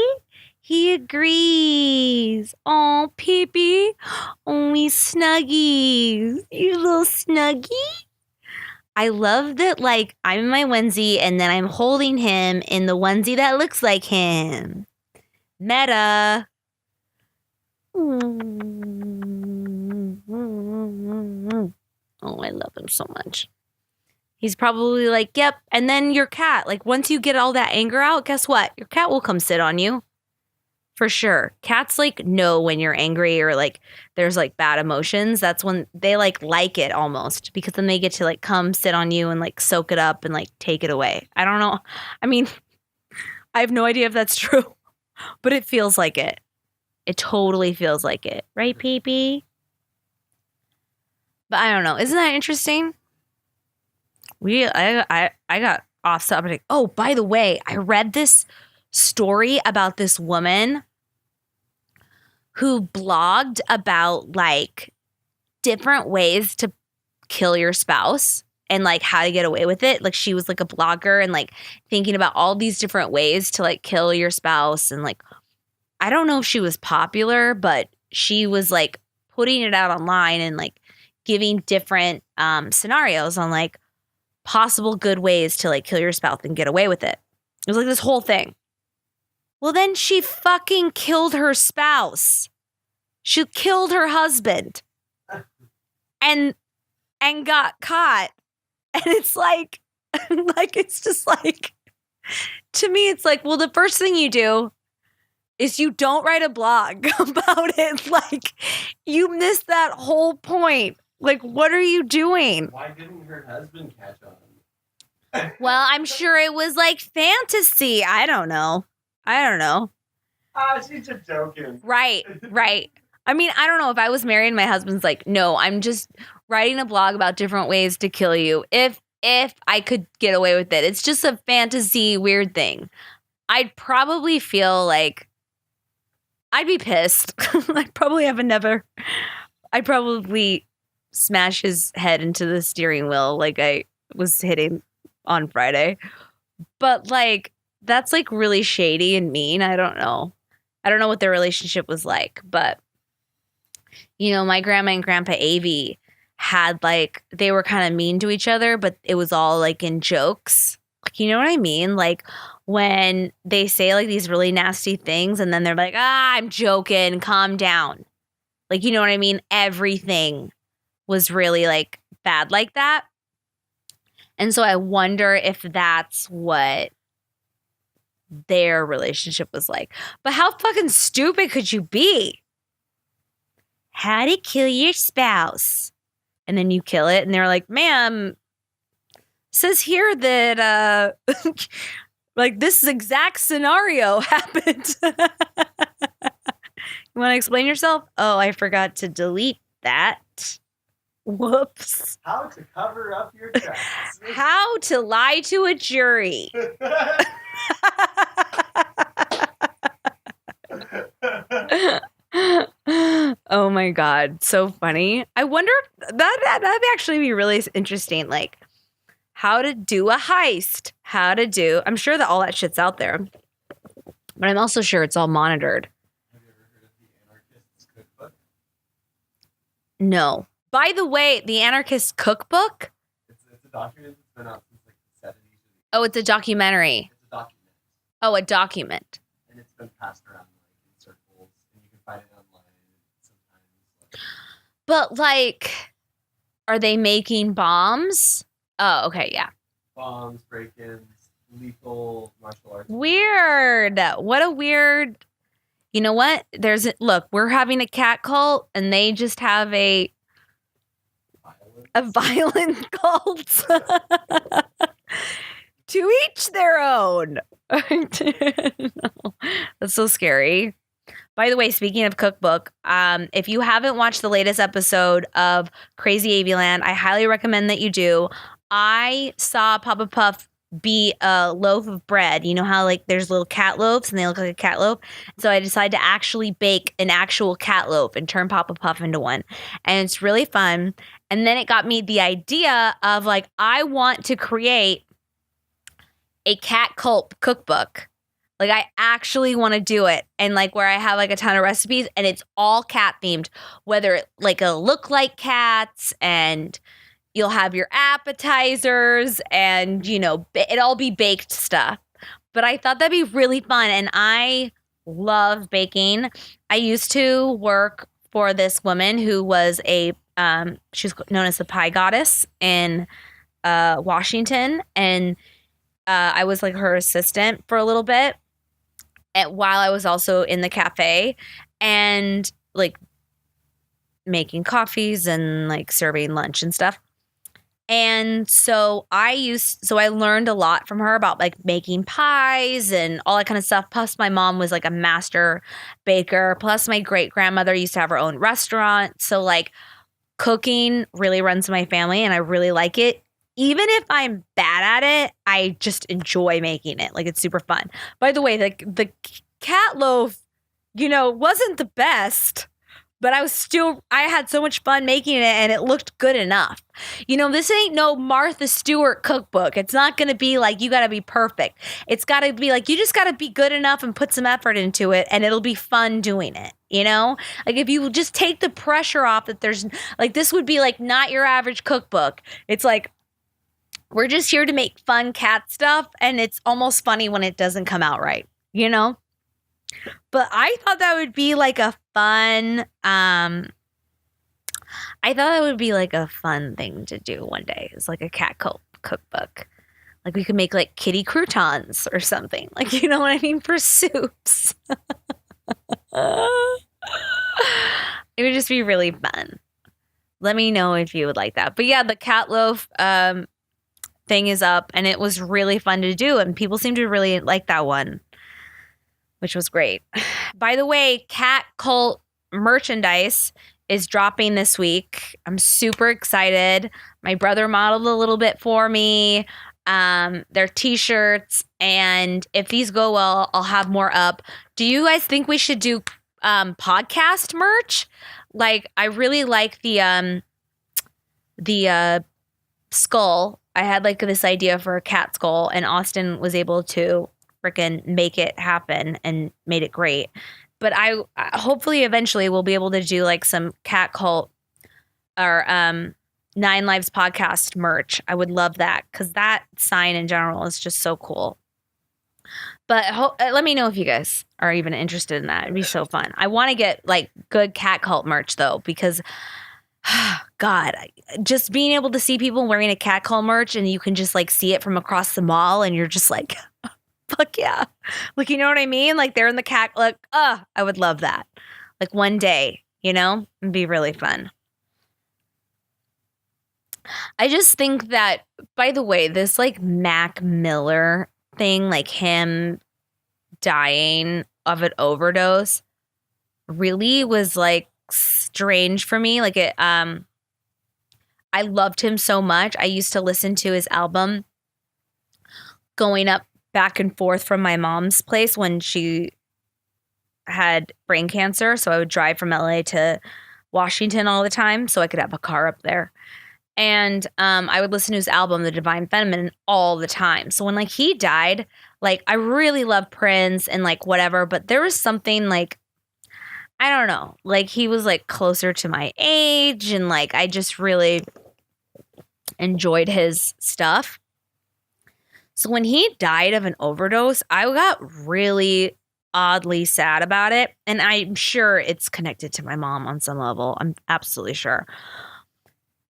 He agrees. Oh, Pee-Pee. Oh, we snuggies. You little snuggie. I love that, like, I'm in my onesie and then I'm holding him in the onesie that looks like him. Meta. Oh, I love him so much. He's probably like, yep. And then your cat, like, once you get all that anger out, guess what? Your cat will come sit on you. For sure. Cats, like, know when you're angry or, like, there's, like, bad emotions. That's when they, like it almost, because then they get to, like, come sit on you and, like, soak it up and, like, take it away. I don't know. I mean, I have no idea if that's true, but it feels like it. It totally feels like it. Right, Pee-Pee? But I don't know. Isn't that interesting? I got off subject. Oh, by the way, I read this story about this woman who blogged about, like, different ways to kill your spouse and, like, how to get away with it. Like, she was, like, a blogger and, like, thinking about all these different ways to, like, kill your spouse. And, like, I don't know if she was popular, but she was, like, putting it out online and, like, giving different scenarios on, like, possible good ways to, like, kill your spouse and get away with it. It was like this whole thing. Well, then she fucking killed her spouse. She killed her husband and got caught. And it's like, it's just like, to me, it's like, well, the first thing you do is you don't write a blog about it. Like, you missed that whole point. Like, what are you doing? Why didn't her husband catch on? Well, I'm sure it was like fantasy. I don't know. She's just joking. Right. I mean, I don't know. If I was married and my husband's like, no, I'm just writing a blog about different ways to kill you. If I could get away with it, it's just a fantasy weird thing. I'd probably feel like I'd be pissed. I'd probably smash his head into the steering wheel like I was hitting on Friday. But, like, that's, like, really shady and mean. I don't know what their relationship was like. But, you know, my grandma and grandpa Avey had, like, they were kind of mean to each other, but it was all, like, in jokes. Like, you know what I mean? Like, when they say, like, these really nasty things and then they're like, I'm joking, calm down. Like, you know what I mean? Everything was really, like, bad like that. And so I wonder if that's what their relationship was like. But how fucking stupid could you be? How to kill your spouse. And then you kill it and they're like, ma'am, says here that like this exact scenario happened. You want to explain yourself? Oh, I forgot to delete that. Whoops. How to cover up your tracks. How to lie to a jury. Oh my God. So funny. I wonder if that'd actually be really interesting. Like, how to do a heist. I'm sure that all that shit's out there. But I'm also sure it's all monitored. Have you ever heard of the Anarchist Cookbook? No. By the way, the Anarchist Cookbook? It's a document that's been out since like the 70s. Oh, it's a documentary. It's a document. Oh, a document. And it's been passed around like in circles, and you can find it online sometimes. But, like, are they making bombs? Oh, okay, yeah. Bombs, break-ins, lethal martial arts. Weird. What a weird. You know what? Look, we're having a cat cult, and they just have a violent cult. To each their own. No, that's so scary. By the way, speaking of cookbook, if you haven't watched the latest episode of Crazy Aveyland, I highly recommend that you do. I saw Papa Puff be a loaf of bread. You know how, like, there's little cat loaves and they look like a cat loaf? So I decided to actually bake an actual cat loaf and turn Papa Puff into one. And it's really fun. And then it got me the idea of, like, I want to create a cat cult cookbook. Like I actually want to do it. And like where I have like a ton of recipes and it's all cat themed, whether it like it'll look like cats and you'll have your appetizers and, you know, it'll all be baked stuff. But I thought that'd be really fun. And I love baking. I used to work for this woman who was she's known as the pie goddess in Washington. And I was like her assistant for a little bit while I was also in the cafe and like making coffees and like serving lunch and stuff. And so I learned a lot from her about like making pies and all that kind of stuff. Plus my mom was like a master baker. Plus my great grandmother used to have her own restaurant. So like cooking really runs in my family and I really like it. Even if I'm bad at it, I just enjoy making it. Like it's super fun. By the way, the cat loaf, you know, wasn't the best. But I had so much fun making it and it looked good enough. You know, this ain't no Martha Stewart cookbook. It's not going to be like you got to be perfect. It's got to be like you just got to be good enough and put some effort into it and it'll be fun doing it. You know, like if you just take the pressure off that there's like this would be like not your average cookbook. It's like we're just here to make fun cat stuff and it's almost funny when it doesn't come out right, you know? But I thought that would be like a fun thing to do one day. It's like a cat cookbook. Like we could make like kitty croutons or something. Like, you know what I mean? For soups. It would just be really fun. Let me know if you would like that. But yeah, the cat loaf thing is up and it was really fun to do. And people seem to really like that one, which was great. By the way, Cat Cult merchandise is dropping this week. I'm super excited. My brother modeled a little bit for me. They're t-shirts, and if these go well, I'll have more up. Do you guys think we should do podcast merch? Like, I really like the skull. I had like this idea for a cat skull, and Austin was able to freaking make it happen and made it great. But I hopefully eventually we'll be able to do like some Cat Cult or 9 Lives podcast merch. I would love that because that sign in general is just so cool. But let me know if you guys are even interested in that. It'd be so fun. I want to get like good Cat Cult merch though, because God, just being able to see people wearing a Cat Cult merch and you can just like see it from across the mall and you're just like, fuck yeah. Like, you know what I mean? Like they're in the cat, like, I would love that. Like one day, you know, it'd be really fun. I just think that, by the way, this like Mac Miller thing, like him dying of an overdose really was like strange for me. Like I loved him so much. I used to listen to his album going up back and forth from my mom's place when she had brain cancer. So I would drive from LA to Washington all the time so I could have a car up there. And I would listen to his album, The Divine Feminine, all the time. So when like he died, like I really love Prince and like whatever, but there was something like, I don't know, like he was like closer to my age and like I just really enjoyed his stuff. So when he died of an overdose, I got really oddly sad about it. And I'm sure it's connected to my mom on some level. I'm absolutely sure.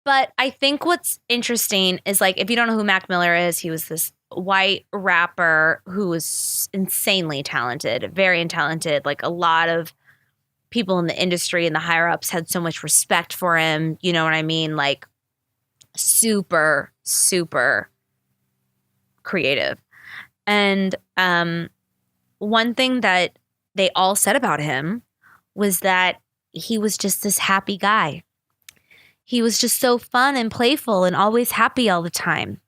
But I think what's interesting is like, if you don't know who Mac Miller is, he was this white rapper who was insanely talented, very talented. Like a lot of people in the industry and the higher ups had so much respect for him. You know what I mean? Like super, super creative. And one thing that they all said about him was that he was just this happy guy. He was just so fun and playful and always happy all the time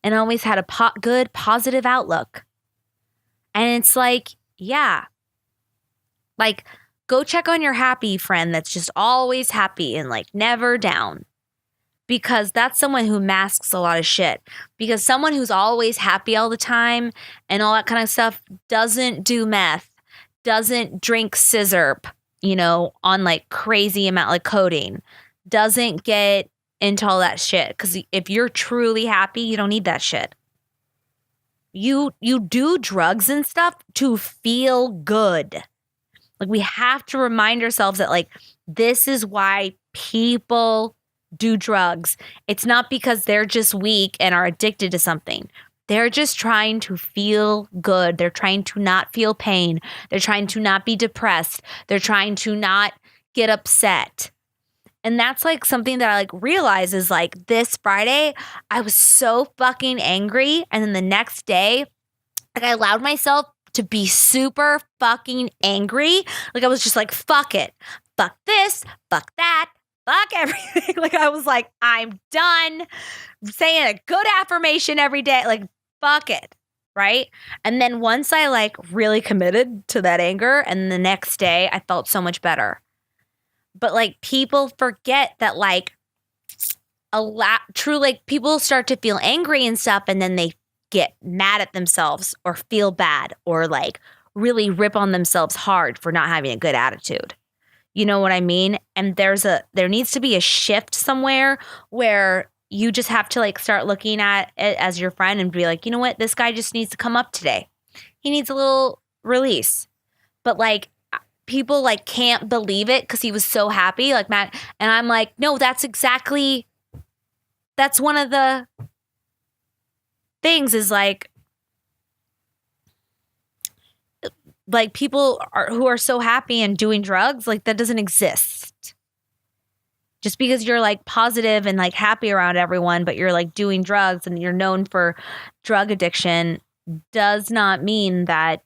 and always had a good, positive outlook. And it's like, yeah, like go check on your happy friend that's just always happy and like never down. because that's someone who masks a lot of shit. Because someone who's always happy all the time and all that kind of stuff doesn't do meth, doesn't drink scissorp, on like crazy amount like codeine, doesn't get into all that shit. Because if you're truly happy, you don't need that shit. You do drugs and stuff to feel good. Like, we have to remind ourselves that, like, this is why people do drugs. It's not because they're just weak and are addicted to something. They're just trying to feel good. They're trying to not feel pain. They're trying to not be depressed. They're trying to not get upset. And that's like something that I like realize is like this Friday, I was so fucking angry. And then the next day, like I allowed myself to be super fucking angry. Like I was just like, fuck it. Fuck this. Fuck that. Fuck everything. Like I was like, I'm done saying a good affirmation every day. Like, fuck it. Right. And then once I like really committed to that anger, and the next day I felt so much better. But like people forget that like like people start to feel angry and stuff, and then they get mad at themselves or feel bad or like really rip on themselves hard for not having a good attitude. You know what I mean? And there needs to be a shift somewhere where you just have to like start looking at it as your friend and be like, you know what? This guy just needs to come up today. He needs a little release. But like people like can't believe it because he was so happy, like Matt. And I'm like, no, that's one of the things is like people who are so happy and doing drugs, like that doesn't exist. Just because you're like positive and like happy around everyone, but you're like doing drugs and you're known for drug addiction does not mean that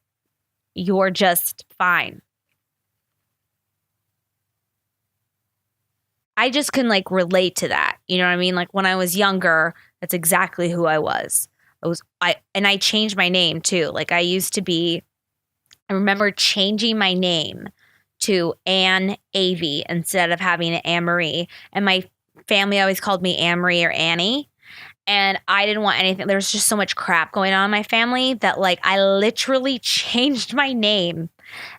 you're just fine. I just can like relate to that. You know what I mean? Like when I was younger, that's exactly who I was. I changed my name too. Like I remember changing my name to Avey instead of having an Anne-Marie. And my family always called me Anne-Marie or Annie. And I didn't want anything. There was just so much crap going on in my family that like I literally changed my name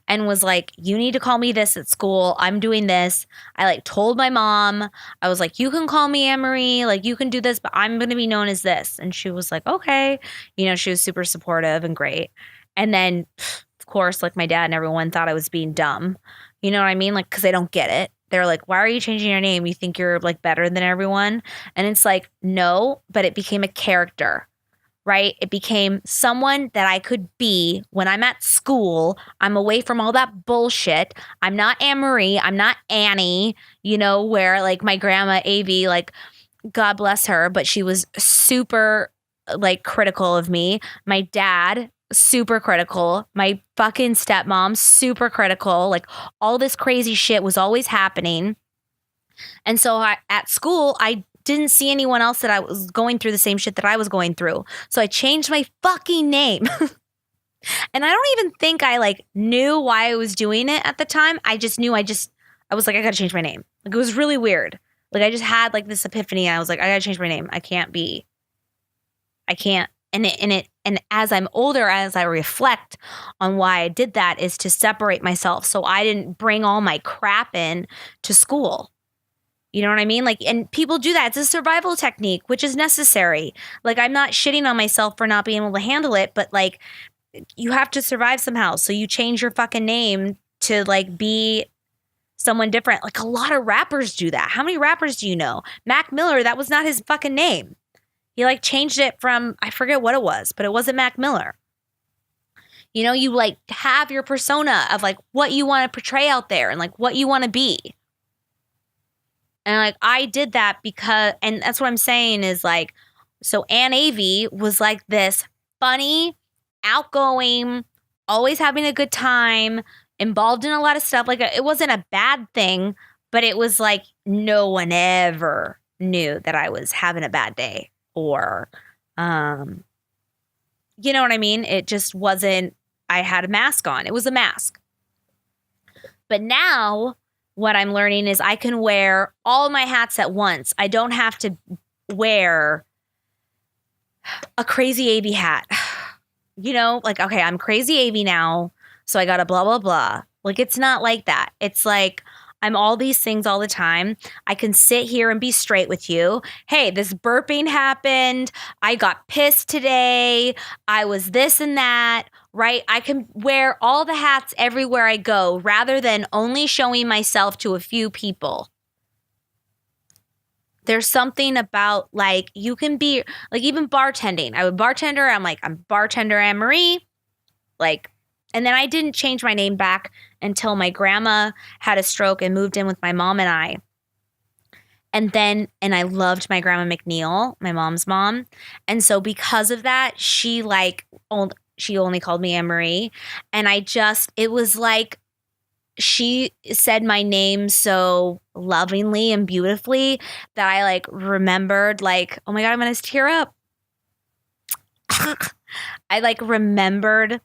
and was like, you need to call me this at school. I'm doing this. I like told my mom, I was like, you can call me Anne-Marie, like you can do this, but I'm going to be known as this. And she was like, okay. She was super supportive and great. And then of course, like my dad and everyone thought I was being dumb. You know what I mean? Like, cause they don't get it. They're like, why are you changing your name? You think you're like better than everyone? And it's like, no, but it became a character, right? It became someone that I could be when I'm at school. I'm away from all that bullshit. I'm not Anne-Marie. I'm not Annie, where like my grandma Avey, like God bless her, but she was super like critical of me. My dad, super critical. My fucking stepmom, super critical. Like all this crazy shit was always happening. And so at school, I didn't see anyone else that I was going through the same shit that I was going through. So I changed my fucking name. And I don't even think I like knew why I was doing it at the time. I just knew I was like, I gotta change my name. Like it was really weird. Like I just had like this epiphany and I was like, I gotta change my name. I can't. And as I'm older, as I reflect on why I did that is to separate myself so I didn't bring all my crap in to school. You know what I mean? Like, and people do that. It's a survival technique, which is necessary. Like, I'm not shitting on myself for not being able to handle it, but like, you have to survive somehow. So you change your fucking name to like be someone different. Like a lot of rappers do that. How many rappers do you know? Mac Miller, that was not his fucking name. He like changed it from, I forget what it was, but it wasn't Mac Miller. You like have your persona of like what you want to portray out there and like what you want to be. And like I did that because, and that's what I'm saying is like, so Anne Avey was like this funny, outgoing, always having a good time, involved in a lot of stuff. Like it wasn't a bad thing, but it was like no one ever knew that I was having a bad day. Or, you know what I mean? It just wasn't, I had a mask on. It was a mask. But now what I'm learning is I can wear all my hats at once. I don't have to wear a crazy Avey hat. You know, like, okay, I'm crazy Avey now, so I got a blah, blah, blah. Like, it's not like that. It's like, I'm all these things all the time. I can sit here and be straight with you. Hey, this burping happened. I got pissed today. I was this and that, right? I can wear all the hats everywhere I go rather than only showing myself to a few people. There's something about, like, you can be, like, even bartending. I would bartender. I'm like, I'm bartender Anne-Marie. Like, and then I didn't change my name back until my grandma had a stroke and moved in with my mom and I. And I loved my grandma McNeil, my mom's mom. And so because of that, she only called me Anne-Marie. And it was like, she said my name so lovingly and beautifully that I like remembered, like, oh my God, I'm going to tear up. I like remembered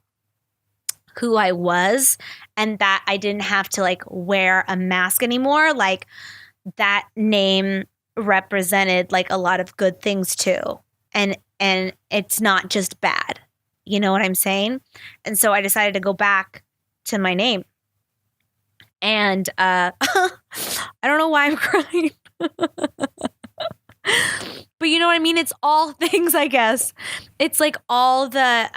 who I was and that I didn't have to like wear a mask anymore. Like, that name represented like a lot of good things too. And it's not just bad. You know what I'm saying? And so I decided to go back to my name. And I don't know why I'm crying. But you know what I mean? It's all things, I guess. It's like all the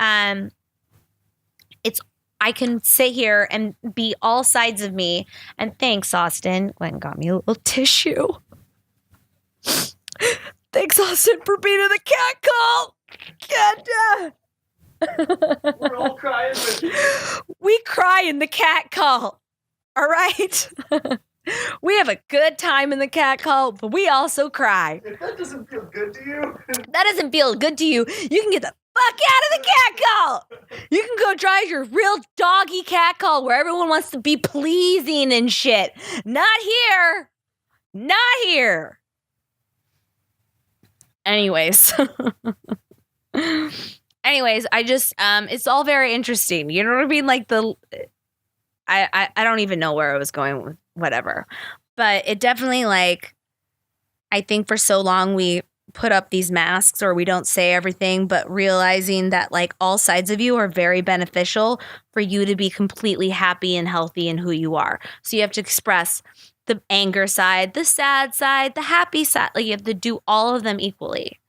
I can sit here and be all sides of me. And thanks, Austin. Went and got me a little tissue. Thanks, Austin, for being in the cat call. We're all crying with you. We cry in the cat call. All right? We have a good time in the cat call, but we also cry. If that doesn't feel good to you, That doesn't feel good to you. You can get the fuck out of the cat call. You can go drive your real doggy cat call where everyone wants to be pleasing and shit. Not here. Not here. Anyways. I just, it's all very interesting. You know what I mean? Like I don't even know where I was going with whatever. But it definitely, like, I think for so long we put up these masks or we don't say everything, but realizing that like all sides of you are very beneficial for you to be completely happy and healthy in who you are. So you have to express the anger side, the sad side, the happy side. Like, you have to do all of them equally.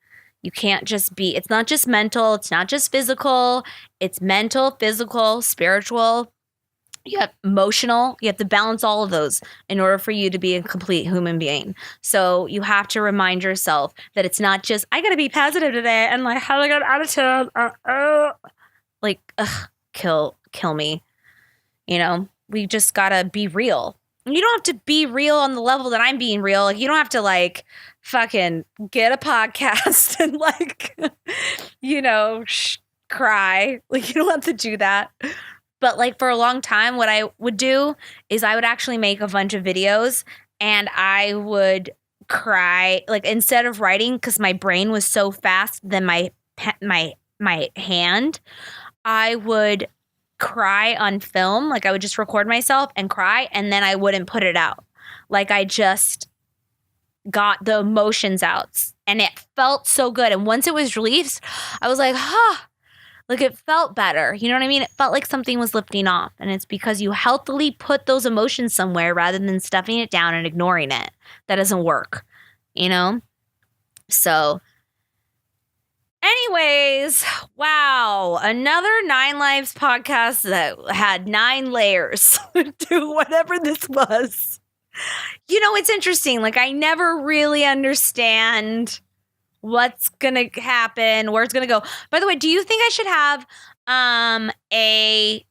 You can't just be, it's not just mental, it's not just physical, it's mental, physical, spiritual. You have emotional. You have to balance all of those in order for you to be a complete human being. So you have to remind yourself that it's not just, I got to be positive today and like have a good attitude. Like, kill me. You know, we just got to be real. You don't have to be real on the level that I'm being real. Like, you don't have to like fucking get a podcast and like, you know, cry. Like, you don't have to do that. But like for a long time, what I would do is I would actually make a bunch of videos and I would cry, like instead of writing, because my brain was so fast than my hand, I would cry on film. Like, I would just record myself and cry, and then I wouldn't put it out. Like, I just got the emotions out, and it felt so good. And once it was released, I was like, like, it felt better. You know what I mean? It felt like something was lifting off. And it's because you healthily put those emotions somewhere rather than stuffing it down and ignoring it. That doesn't work, you know? So anyways, wow. Another 9 Lives podcast that had 9 layers to whatever this was. You know, it's interesting. Like, I never really understand what's gonna happen, where it's gonna go. By the way, do you think I should have a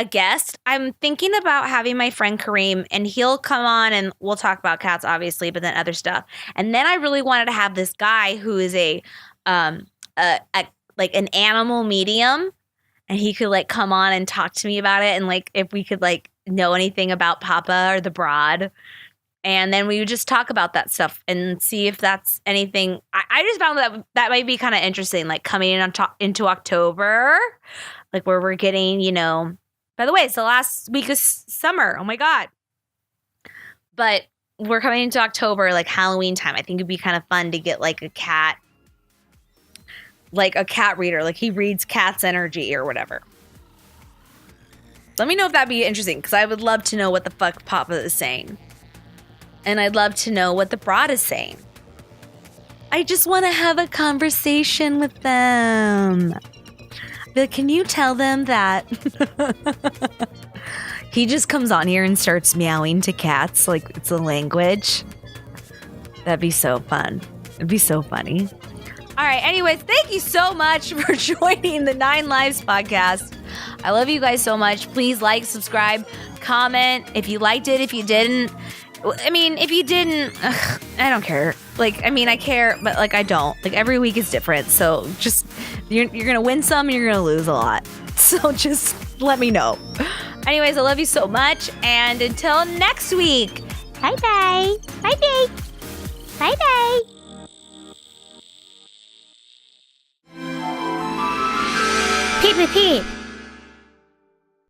guest? I'm thinking about having my friend Kareem, and he'll come on and we'll talk about cats, obviously, but then other stuff. And then I really wanted to have this guy who is a like an animal medium, and he could like come on and talk to me about it, and like if we could like know anything about Papa or the Broad. And then we would just talk about that stuff and see if that's anything. I just found that might be kind of interesting, like coming in into October, like where we're getting, you know. By the way, it's the last week of summer. Oh my God. But we're coming into October, like Halloween time. I think it'd be kind of fun to get like a cat reader. Like he reads cat's energy or whatever. Let me know if that'd be interesting, because I would love to know what the fuck Papa is saying. And I'd love to know what the broad is saying. I just want to have a conversation with them. But can you tell them that he just comes on here and starts meowing to cats like it's a language? That'd be so fun. It'd be so funny. All right. Anyways, thank you so much for joining the 9 Lives podcast. I love you guys so much. Please like, subscribe, comment if you liked it, if you didn't. I mean, if you didn't, I don't care. Like, I mean, I care, but like, I don't. Like, every week is different. So just, you're going to win some, you're going to lose a lot. So just let me know. Anyways, I love you so much. And until next week, Bye-bye. Bye-bye.